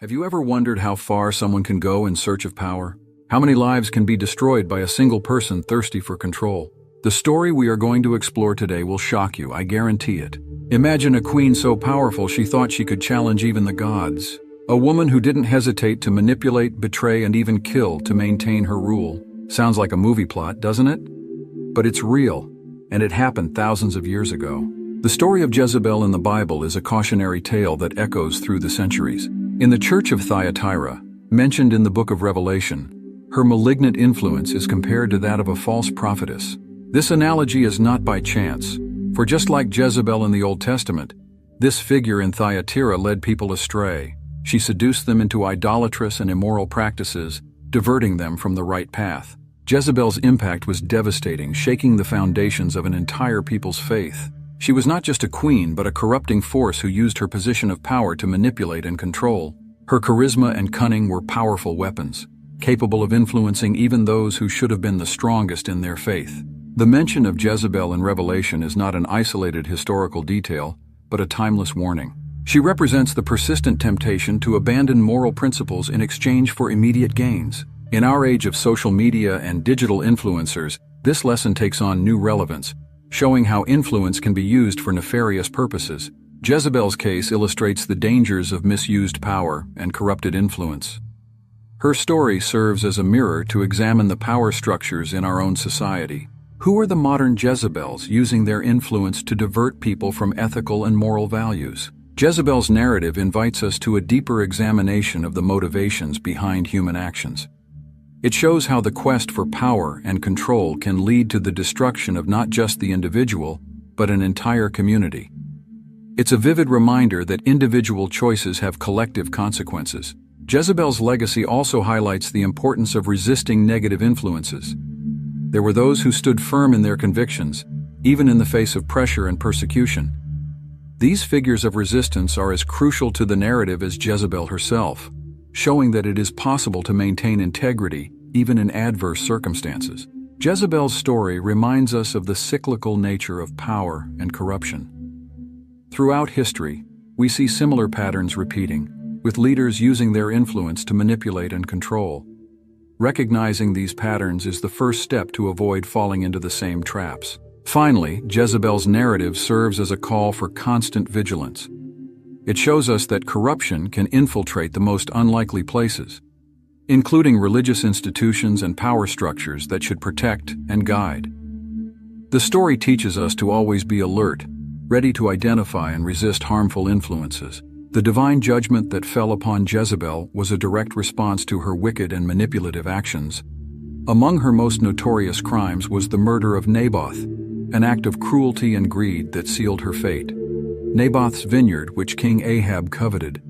Have you ever wondered how far someone can go in search of power? How many lives can be destroyed by a single person thirsty for control? The story we are going to explore today will shock you, I guarantee it. Imagine a queen so powerful she thought she could challenge even the gods. A woman who didn't hesitate to manipulate, betray, and even kill to maintain her rule. Sounds like a movie plot, doesn't it? But it's real, and it happened thousands of years ago. The story of Jezebel in the Bible is a cautionary tale that echoes through the centuries. In the church of Thyatira, mentioned in the book of Revelation, her malignant influence is compared to that of a false prophetess. This analogy is not by chance, for just like Jezebel in the Old Testament, this figure in Thyatira led people astray. She seduced them into idolatrous and immoral practices, diverting them from the right path. Jezebel's impact was devastating, shaking the foundations of an entire people's faith. She was not just a queen, but a corrupting force who used her position of power to manipulate and control. Her charisma and cunning were powerful weapons, capable of influencing even those who should have been the strongest in their faith. The mention of Jezebel in Revelation is not an isolated historical detail, but a timeless warning. She represents the persistent temptation to abandon moral principles in exchange for immediate gains. In our age of social media and digital influencers, this lesson takes on new relevance, showing how influence can be used for nefarious purposes. Jezebel's case illustrates the dangers of misused power and corrupted influence. Her story serves as a mirror to examine the power structures in our own society. Who are the modern Jezebels using their influence to divert people from ethical and moral values? Jezebel's narrative invites us to a deeper examination of the motivations behind human actions. It shows how the quest for power and control can lead to the destruction of not just the individual, but an entire community. It's a vivid reminder that individual choices have collective consequences. Jezebel's legacy also highlights the importance of resisting negative influences. There were those who stood firm in their convictions, even in the face of pressure and persecution. These figures of resistance are as crucial to the narrative as Jezebel herself, showing that it is possible to maintain integrity even in adverse circumstances. Jezebel's story reminds us of the cyclical nature of power and corruption. Throughout history, we see similar patterns repeating, with leaders using their influence to manipulate and control. Recognizing these patterns is the first step to avoid falling into the same traps. Finally, Jezebel's narrative serves as a call for constant vigilance. It shows us that corruption can infiltrate the most unlikely places, including religious institutions and power structures that should protect and guide. The story teaches us to always be alert, ready to identify and resist harmful influences. The divine judgment that fell upon Jezebel was a direct response to her wicked and manipulative actions. Among her most notorious crimes was the murder of Naboth, an act of cruelty and greed that sealed her fate. Naboth's vineyard, which King Ahab coveted,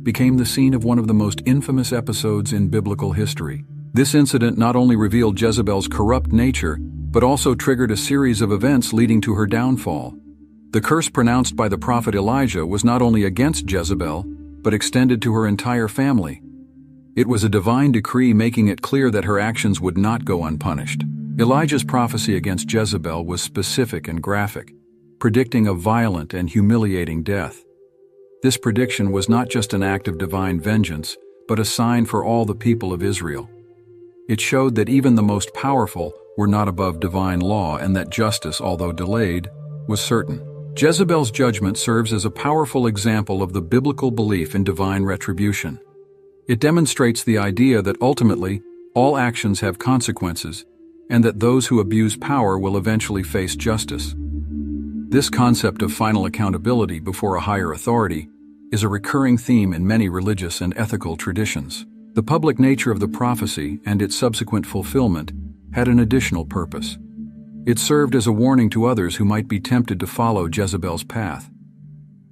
became the scene of one of the most infamous episodes in biblical history. This incident not only revealed Jezebel's corrupt nature, but also triggered a series of events leading to her downfall. The curse pronounced by the prophet Elijah was not only against Jezebel, but extended to her entire family. It was a divine decree making it clear that her actions would not go unpunished. Elijah's prophecy against Jezebel was specific and graphic, predicting a violent and humiliating death. This prediction was not just an act of divine vengeance, but a sign for all the people of Israel. It showed that even the most powerful were not above divine law and that justice, although delayed, was certain. Jezebel's judgment serves as a powerful example of the biblical belief in divine retribution. It demonstrates the idea that ultimately, all actions have consequences, and that those who abuse power will eventually face justice. This concept of final accountability before a higher authority is a recurring theme in many religious and ethical traditions. The public nature of the prophecy and its subsequent fulfillment had an additional purpose. It served as a warning to others who might be tempted to follow Jezebel's path.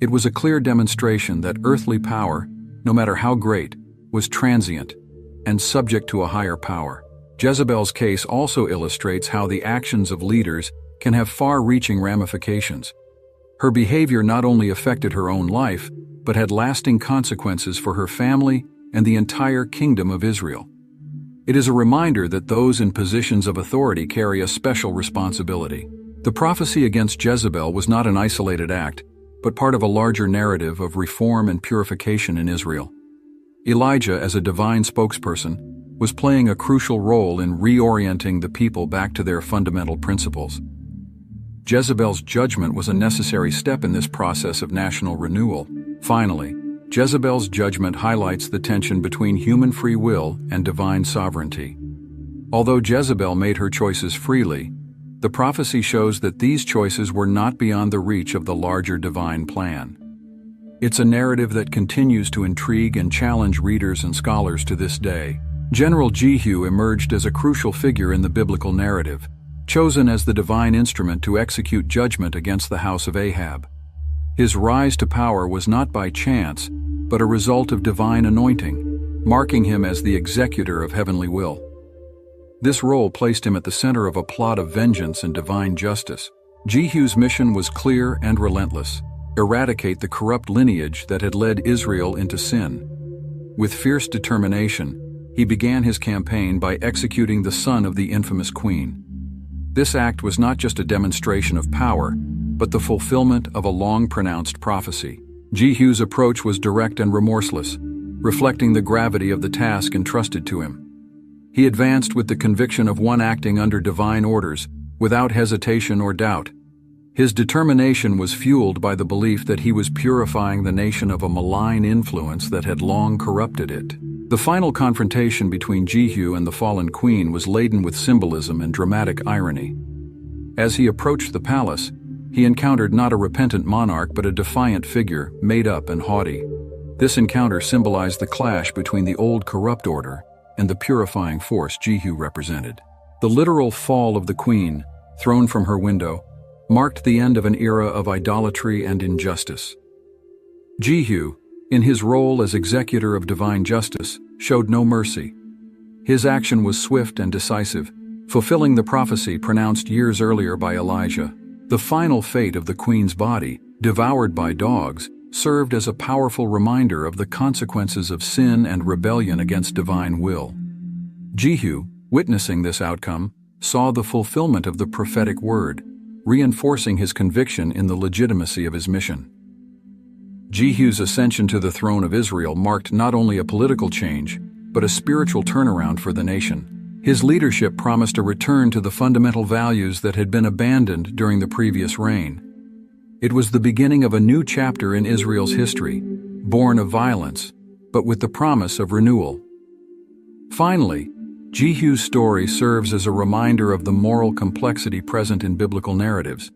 It was a clear demonstration that earthly power, no matter how great, was transient and subject to a higher power. Jezebel's case also illustrates how the actions of leaders can have far-reaching ramifications. Her behavior not only affected her own life, but had lasting consequences for her family and the entire kingdom of Israel. It is a reminder that those in positions of authority carry a special responsibility. The prophecy against Jezebel was not an isolated act, but part of a larger narrative of reform and purification in Israel. Elijah, as a divine spokesperson, was playing a crucial role in reorienting the people back to their fundamental principles. Jezebel's judgment was a necessary step in this process of national renewal. Finally, Jezebel's judgment highlights the tension between human free will and divine sovereignty. Although Jezebel made her choices freely, the prophecy shows that these choices were not beyond the reach of the larger divine plan. It's a narrative that continues to intrigue and challenge readers and scholars to this day. General Jehu emerged as a crucial figure in the biblical narrative, chosen as the divine instrument to execute judgment against the house of Ahab. His rise to power was not by chance, but a result of divine anointing, marking him as the executor of heavenly will. This role placed him at the center of a plot of vengeance and divine justice. Jehu's mission was clear and relentless: eradicate the corrupt lineage that had led Israel into sin. With fierce determination, he began his campaign by executing the son of the infamous queen. This act was not just a demonstration of power, but the fulfillment of a long-pronounced prophecy. Jehu's approach was direct and remorseless, reflecting the gravity of the task entrusted to him. He advanced with the conviction of one acting under divine orders, without hesitation or doubt. His determination was fueled by the belief that he was purifying the nation of a malign influence that had long corrupted it. The final confrontation between Jehu and the fallen queen was laden with symbolism and dramatic irony. As he approached the palace, he encountered not a repentant monarch but a defiant figure, made up and haughty. This encounter symbolized the clash between the old corrupt order and the purifying force Jehu represented. The literal fall of the queen, thrown from her window, marked the end of an era of idolatry and injustice. Jehu, in his role as executor of divine justice, showed no mercy. His action was swift and decisive, fulfilling the prophecy pronounced years earlier by Elijah. The final fate of the queen's body, devoured by dogs, served as a powerful reminder of the consequences of sin and rebellion against divine will. Jehu, witnessing this outcome, saw the fulfillment of the prophetic word, reinforcing his conviction in the legitimacy of his mission. Jehu's ascension to the throne of Israel marked not only a political change, but a spiritual turnaround for the nation. His leadership promised a return to the fundamental values that had been abandoned during the previous reign. It was the beginning of a new chapter in Israel's history, born of violence, but with the promise of renewal. Finally, Jehu's story serves as a reminder of the moral complexity present in biblical narratives.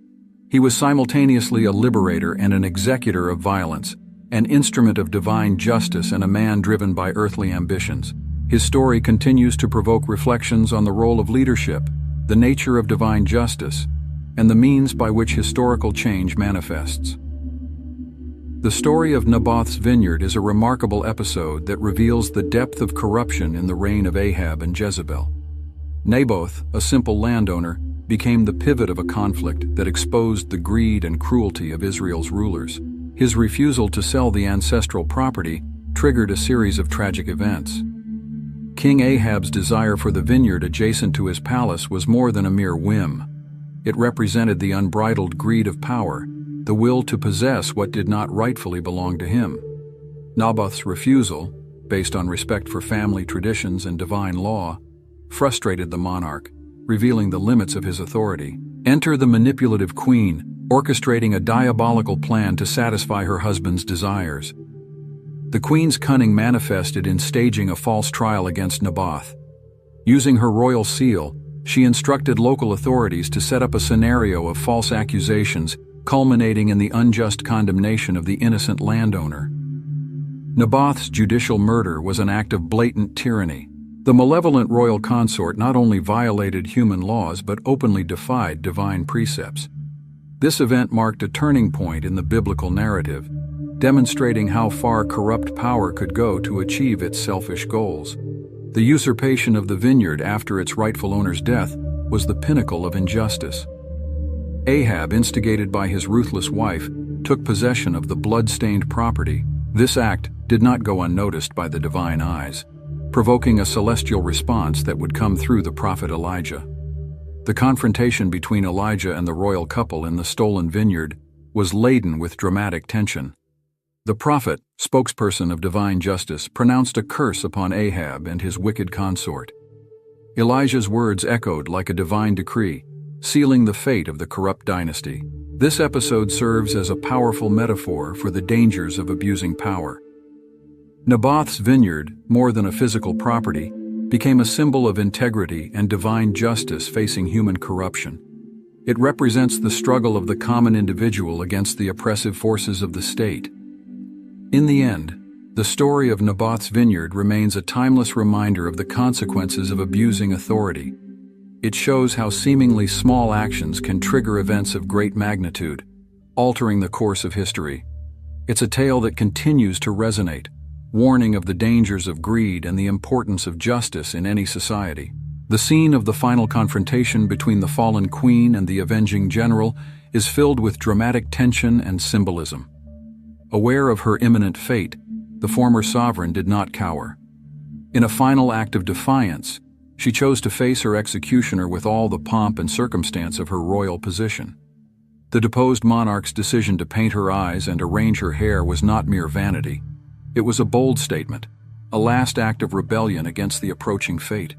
He was simultaneously a liberator and an executor of violence, an instrument of divine justice and a man driven by earthly ambitions. His story continues to provoke reflections on the role of leadership, the nature of divine justice, and the means by which historical change manifests. The story of Naboth's vineyard is a remarkable episode that reveals the depth of corruption in the reign of Ahab and Jezebel. Naboth, a simple landowner, became the pivot of a conflict that exposed the greed and cruelty of Israel's rulers. His refusal to sell the ancestral property triggered a series of tragic events. King Ahab's desire for the vineyard adjacent to his palace was more than a mere whim. It represented the unbridled greed of power, the will to possess what did not rightfully belong to him. Naboth's refusal, based on respect for family traditions and divine law, frustrated the monarch, revealing the limits of his authority. Enter the manipulative queen, orchestrating a diabolical plan to satisfy her husband's desires. The queen's cunning manifested in staging a false trial against Naboth. Using her royal seal, she instructed local authorities to set up a scenario of false accusations, culminating in the unjust condemnation of the innocent landowner. Naboth's judicial murder was an act of blatant tyranny. The malevolent royal consort not only violated human laws but openly defied divine precepts. This event marked a turning point in the biblical narrative, demonstrating how far corrupt power could go to achieve its selfish goals. The usurpation of the vineyard after its rightful owner's death was the pinnacle of injustice. Ahab, instigated by his ruthless wife, took possession of the blood-stained property. This act did not go unnoticed by the divine eyes, provoking a celestial response that would come through the prophet Elijah. The confrontation between Elijah and the royal couple in the stolen vineyard was laden with dramatic tension. The prophet, spokesperson of divine justice, pronounced a curse upon Ahab and his wicked consort. Elijah's words echoed like a divine decree, sealing the fate of the corrupt dynasty. This episode serves as a powerful metaphor for the dangers of abusing power. Naboth's vineyard, more than a physical property, became a symbol of integrity and divine justice facing human corruption. It represents the struggle of the common individual against the oppressive forces of the state. In the end, the story of Naboth's vineyard remains a timeless reminder of the consequences of abusing authority. It shows how seemingly small actions can trigger events of great magnitude, altering the course of history. It's a tale that continues to resonate, warning of the dangers of greed and the importance of justice in any society. The scene of the final confrontation between the fallen queen and the avenging general is filled with dramatic tension and symbolism. Aware of her imminent fate, the former sovereign did not cower. In a final act of defiance, she chose to face her executioner with all the pomp and circumstance of her royal position. The deposed monarch's decision to paint her eyes and arrange her hair was not mere vanity. It was a bold statement, a last act of rebellion against the approaching fate.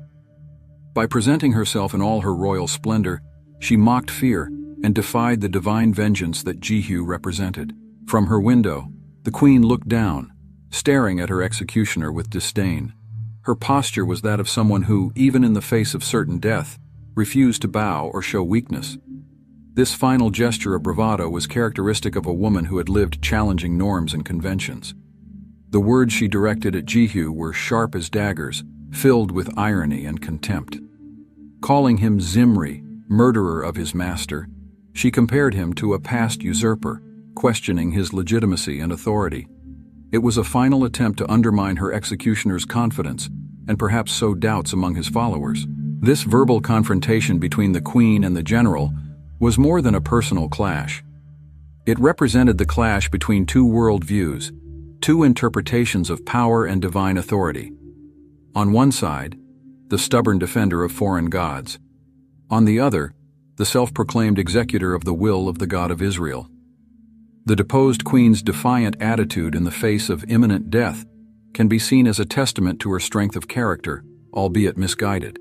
By presenting herself in all her royal splendor, she mocked fear and defied the divine vengeance that Jehu represented. From her window, the queen looked down, staring at her executioner with disdain. Her posture was that of someone who, even in the face of certain death, refused to bow or show weakness. This final gesture of bravado was characteristic of a woman who had lived challenging norms and conventions. The words she directed at Jehu were sharp as daggers, filled with irony and contempt. Calling him Zimri, murderer of his master, she compared him to a past usurper, questioning his legitimacy and authority. It was a final attempt to undermine her executioner's confidence and perhaps sow doubts among his followers. This verbal confrontation between the queen and the general was more than a personal clash. It represented the clash between two worldviews, two interpretations of power and divine authority. On one side, the stubborn defender of foreign gods. On the other, the self-proclaimed executor of the will of the God of Israel. The deposed queen's defiant attitude in the face of imminent death can be seen as a testament to her strength of character, albeit misguided.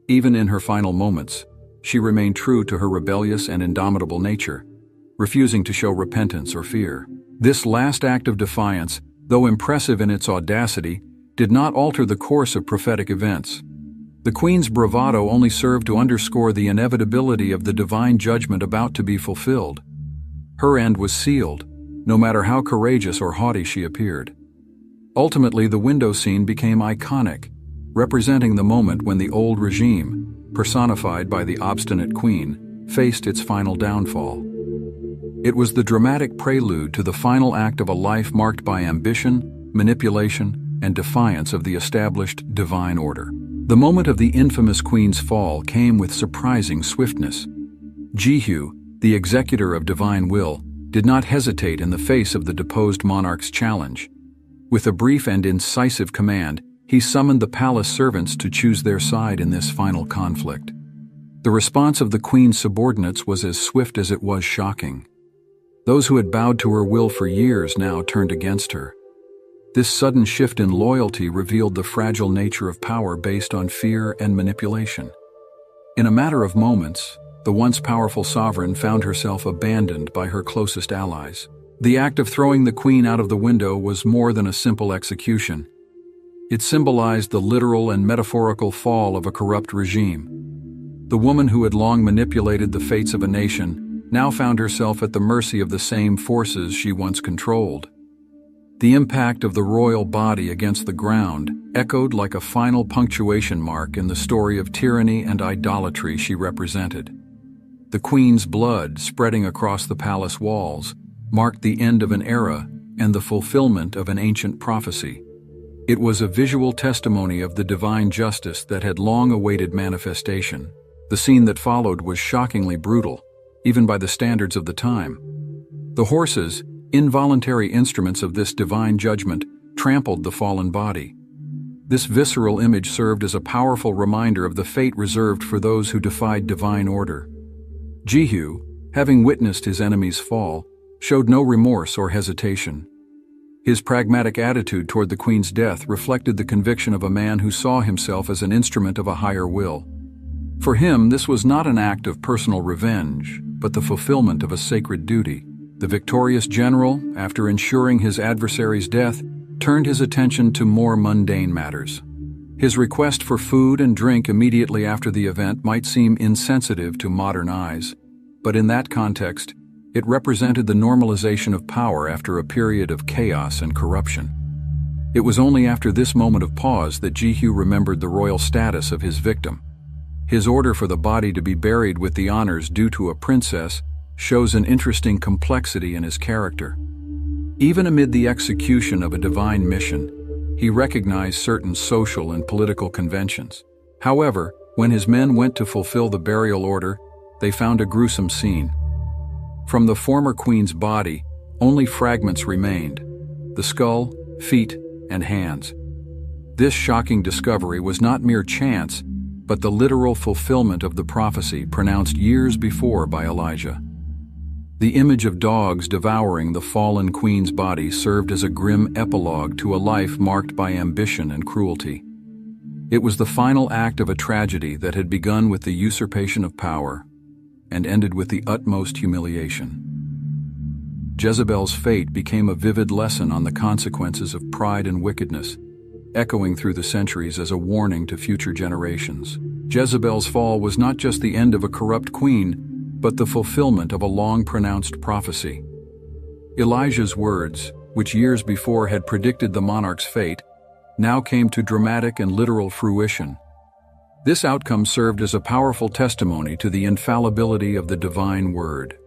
Even in her final moments, she remained true to her rebellious and indomitable nature, refusing to show repentance or fear. This last act of defiance, though impressive in its audacity, did not alter the course of prophetic events. The queen's bravado only served to underscore the inevitability of the divine judgment about to be fulfilled. Her end was sealed, no matter how courageous or haughty she appeared. Ultimately, the window scene became iconic, representing the moment when the old regime, personified by the obstinate queen, faced its final downfall. It was the dramatic prelude to the final act of a life marked by ambition, manipulation, and defiance of the established divine order. The moment of the infamous queen's fall came with surprising swiftness. Jehu, the executor of divine will, did not hesitate in the face of the deposed monarch's challenge. With a brief and incisive command, he summoned the palace servants to choose their side in this final conflict. The response of the queen's subordinates was as swift as it was shocking. Those who had bowed to her will for years now turned against her. This sudden shift in loyalty revealed the fragile nature of power based on fear and manipulation. In a matter of moments, the once powerful sovereign found herself abandoned by her closest allies. The act of throwing the queen out of the window was more than a simple execution. It symbolized the literal and metaphorical fall of a corrupt regime. The woman who had long manipulated the fates of a nation now found herself at the mercy of the same forces she once controlled. The impact of the royal body against the ground echoed like a final punctuation mark in the story of tyranny and idolatry she represented. The queen's blood spreading across the palace walls marked the end of an era and the fulfillment of an ancient prophecy. It was a visual testimony of the divine justice that had long awaited manifestation. The scene that followed was shockingly brutal, even by the standards of the time. The horses, involuntary instruments of this divine judgment, trampled the fallen body. This visceral image served as a powerful reminder of the fate reserved for those who defied divine order. Jehu, having witnessed his enemy's fall, showed no remorse or hesitation. His pragmatic attitude toward the queen's death reflected the conviction of a man who saw himself as an instrument of a higher will. For him, this was not an act of personal revenge, but the fulfillment of a sacred duty. The victorious general, after ensuring his adversary's death, turned his attention to more mundane matters. His request for food and drink immediately after the event might seem insensitive to modern eyes, but in that context, it represented the normalization of power after a period of chaos and corruption. It was only after this moment of pause that Jehu remembered the royal status of his victim. His order for the body to be buried with the honors due to a princess shows an interesting complexity in his character. Even amid the execution of a divine mission, he recognized certain social and political conventions. However, when his men went to fulfill the burial order, they found a gruesome scene. From the former queen's body, only fragments remained: the skull, feet, and hands. This shocking discovery was not mere chance, but the literal fulfillment of the prophecy pronounced years before by Elijah. The image of dogs devouring the fallen queen's body served as a grim epilogue to a life marked by ambition and cruelty. It was the final act of a tragedy that had begun with the usurpation of power and ended with the utmost humiliation. Jezebel's fate became a vivid lesson on the consequences of pride and wickedness, echoing through the centuries as a warning to future generations. Jezebel's fall was not just the end of a corrupt queen, but the fulfillment of a long-pronounced prophecy. Elijah's words, which years before had predicted the monarch's fate, now came to dramatic and literal fruition. This outcome served as a powerful testimony to the infallibility of the divine word.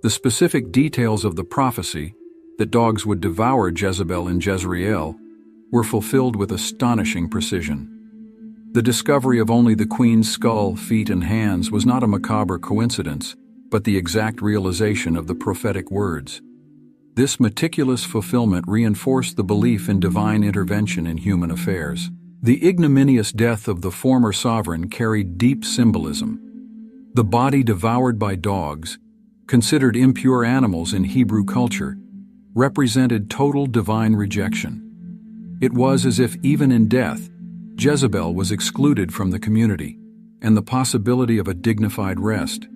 The specific details of the prophecy, that dogs would devour Jezebel in Jezreel, were fulfilled with astonishing precision. The discovery of only the queen's skull, feet, and hands was not a macabre coincidence, but the exact realization of the prophetic words. This meticulous fulfillment reinforced the belief in divine intervention in human affairs. The ignominious death of the former sovereign carried deep symbolism. The body devoured by dogs, considered impure animals in Hebrew culture, represented total divine rejection. It was as if even in death, Jezebel was excluded from the community, and the possibility of a dignified rest.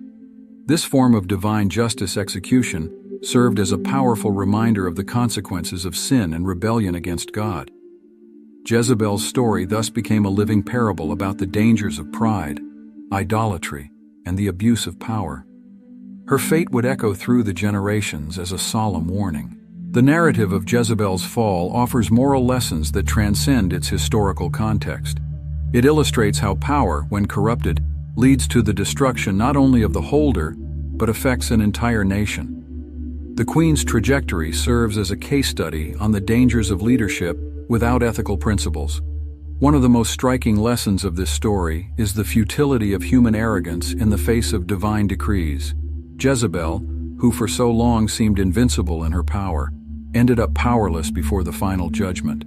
This form of divine justice execution served as a powerful reminder of the consequences of sin and rebellion against God. Jezebel's story thus became a living parable about the dangers of pride, idolatry, and the abuse of power. Her fate would echo through the generations as a solemn warning. The narrative of Jezebel's fall offers moral lessons that transcend its historical context. It illustrates how power, when corrupted, leads to the destruction not only of the holder, but affects an entire nation. The Queen's trajectory serves as a case study on the dangers of leadership without ethical principles. One of the most striking lessons of this story is the futility of human arrogance in the face of divine decrees. Jezebel, who for so long seemed invincible in her power, ended up powerless before the final judgment.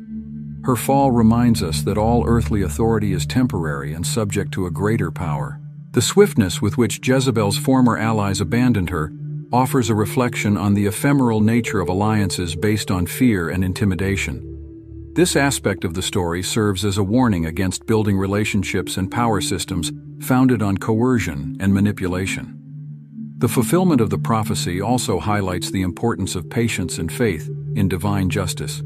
Her fall reminds us that all earthly authority is temporary and subject to a greater power. The swiftness with which Jezebel's former allies abandoned her offers a reflection on the ephemeral nature of alliances based on fear and intimidation. This aspect of the story serves as a warning against building relationships and power systems founded on coercion and manipulation. The fulfillment of the prophecy also highlights the importance of patience and faith in divine justice.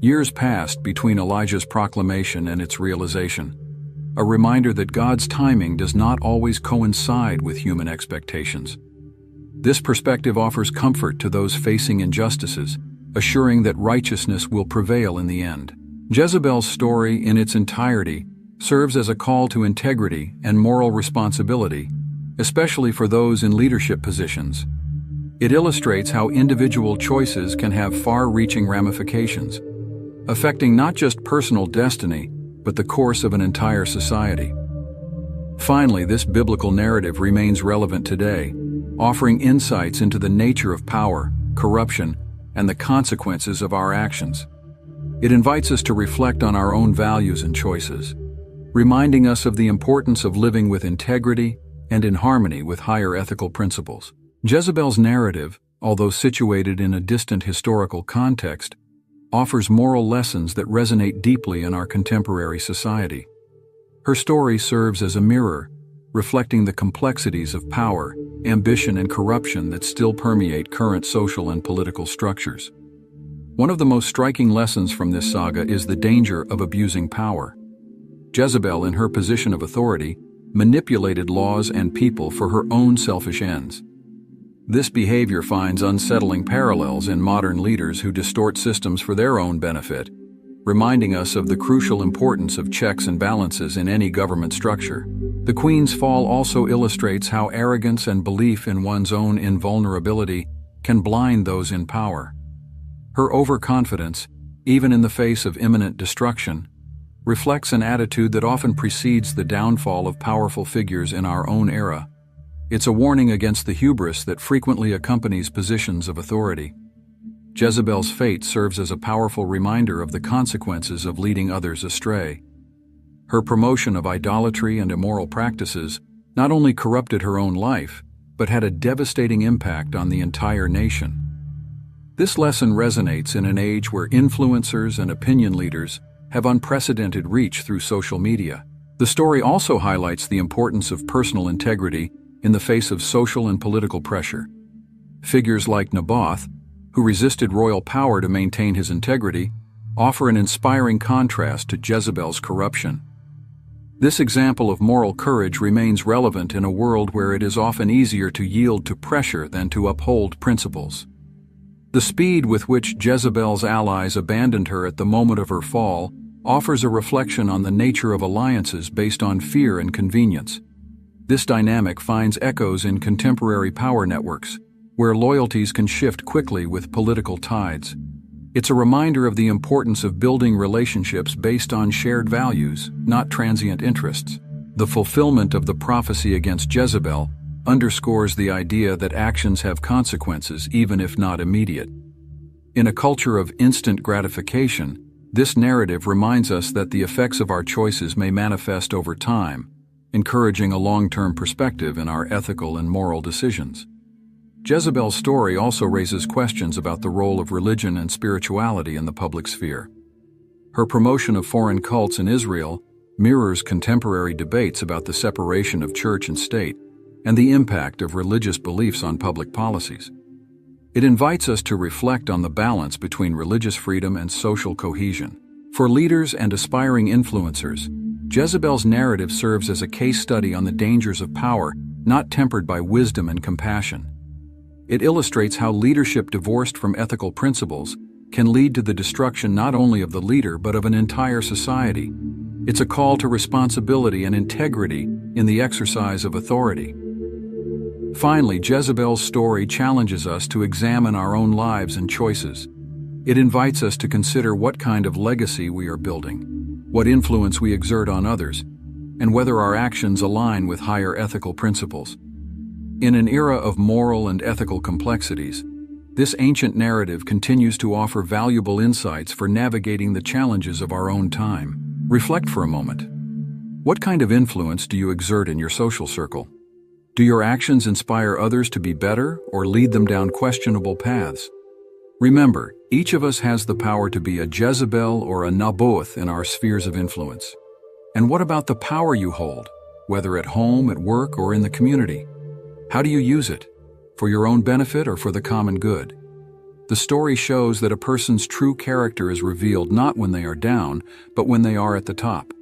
Years passed between Elijah's proclamation and its realization, a reminder that God's timing does not always coincide with human expectations. This perspective offers comfort to those facing injustices, assuring that righteousness will prevail in the end. Jezebel's story in its entirety serves as a call to integrity and moral responsibility, especially for those in leadership positions. It illustrates how individual choices can have far-reaching ramifications, affecting not just personal destiny, but the course of an entire society. Finally, this biblical narrative remains relevant today, offering insights into the nature of power, corruption, and the consequences of our actions. It invites us to reflect on our own values and choices, reminding us of the importance of living with integrity and in harmony with higher ethical principles. Jezebel's narrative, although situated in a distant historical context, offers moral lessons that resonate deeply in our contemporary society. Her story serves as a mirror, reflecting the complexities of power, ambition, and corruption that still permeate current social and political structures. One of the most striking lessons from this saga is the danger of abusing power. Jezebel, in her position of authority, manipulated laws and people for her own selfish ends. This behavior finds unsettling parallels in modern leaders who distort systems for their own benefit, reminding us of the crucial importance of checks and balances in any government structure. The Queen's fall also illustrates how arrogance and belief in one's own invulnerability can blind those in power. Her overconfidence, even in the face of imminent destruction, reflects an attitude that often precedes the downfall of powerful figures in our own era. It's a warning against the hubris that frequently accompanies positions of authority. Jezebel's fate serves as a powerful reminder of the consequences of leading others astray. Her promotion of idolatry and immoral practices not only corrupted her own life, but had a devastating impact on the entire nation. This lesson resonates in an age where influencers and opinion leaders have unprecedented reach through social media. The story also highlights the importance of personal integrity in the face of social and political pressure. Figures like Naboth, who resisted royal power to maintain his integrity, offer an inspiring contrast to Jezebel's corruption. This example of moral courage remains relevant in a world where it is often easier to yield to pressure than to uphold principles. The speed with which Jezebel's allies abandoned her at the moment of her fall offers a reflection on the nature of alliances based on fear and convenience. This dynamic finds echoes in contemporary power networks, where loyalties can shift quickly with political tides. It's a reminder of the importance of building relationships based on shared values, not transient interests. The fulfillment of the prophecy against Jezebel underscores the idea that actions have consequences even if not immediate. In a culture of instant gratification, this narrative reminds us that the effects of our choices may manifest over time, encouraging a long-term perspective in our ethical and moral decisions. Jezebel's story also raises questions about the role of religion and spirituality in the public sphere. Her promotion of foreign cults in Israel mirrors contemporary debates about the separation of church and state and the impact of religious beliefs on public policies. It invites us to reflect on the balance between religious freedom and social cohesion. For leaders and aspiring influencers, Jezebel's narrative serves as a case study on the dangers of power not tempered by wisdom and compassion. It illustrates how leadership divorced from ethical principles can lead to the destruction not only of the leader but of an entire society. It's a call to responsibility and integrity in the exercise of authority. Finally, Jezebel's story challenges us to examine our own lives and choices. It invites us to consider what kind of legacy we are building, what influence we exert on others, and whether our actions align with higher ethical principles. In an era of moral and ethical complexities, this ancient narrative continues to offer valuable insights for navigating the challenges of our own time. Reflect for a moment. What kind of influence do you exert in your social circle? Do your actions inspire others to be better or lead them down questionable paths? Remember, each of us has the power to be a Jezebel or a Naboth in our spheres of influence. And what about the power you hold, whether at home, at work, or in the community? How do you use it? For your own benefit or for the common good? The story shows that a person's true character is revealed not when they are down, but when they are at the top.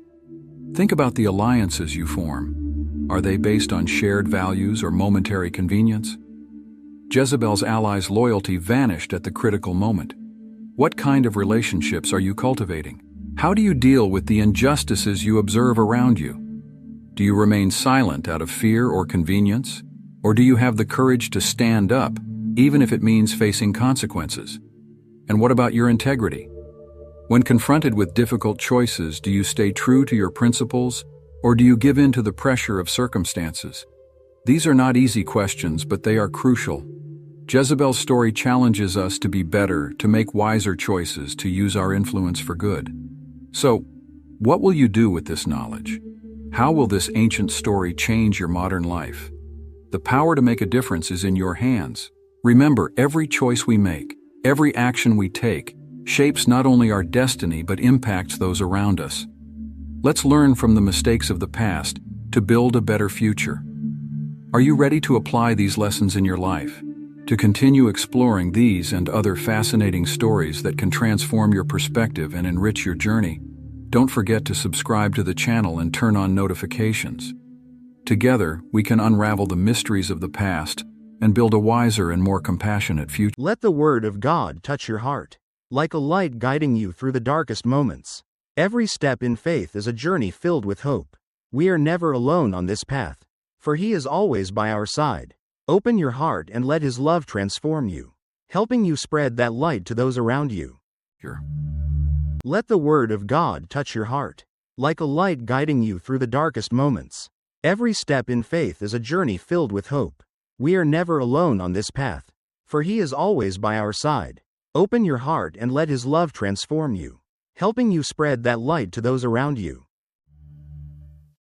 Think about the alliances you form. Are they based on shared values or momentary convenience? Jezebel's allies' loyalty vanished at the critical moment. What kind of relationships are you cultivating? How do you deal with the injustices you observe around you? Do you remain silent out of fear or convenience? Or do you have the courage to stand up, even if it means facing consequences? And what about your integrity? When confronted with difficult choices, do you stay true to your principles, or do you give in to the pressure of circumstances? These are not easy questions, but they are crucial. Jezebel's story challenges us to be better, to make wiser choices, to use our influence for good. So, what will you do with this knowledge? How will this ancient story change your modern life? The power to make a difference is in your hands. Remember, every choice we make, every action we take, shapes not only our destiny but impacts those around us. Let's learn from the mistakes of the past to build a better future. Are you ready to apply these lessons in your life? To continue exploring these and other fascinating stories that can transform your perspective and enrich your journey, don't forget to subscribe to the channel and turn on notifications. Together, we can unravel the mysteries of the past and build a wiser and more compassionate future. Let the Word of God touch your heart, like a light guiding you through the darkest moments. Every step in faith is a journey filled with hope. We are never alone on this path, for He is always by our side. Open your heart and let His love transform you, helping you spread that light to those around you. Let the Word of God touch your heart, like a light guiding you through the darkest moments. Every step in faith is a journey filled with hope. We are never alone on this path, for He is always by our side. Open your heart and let His love transform you, helping you spread that light to those around you.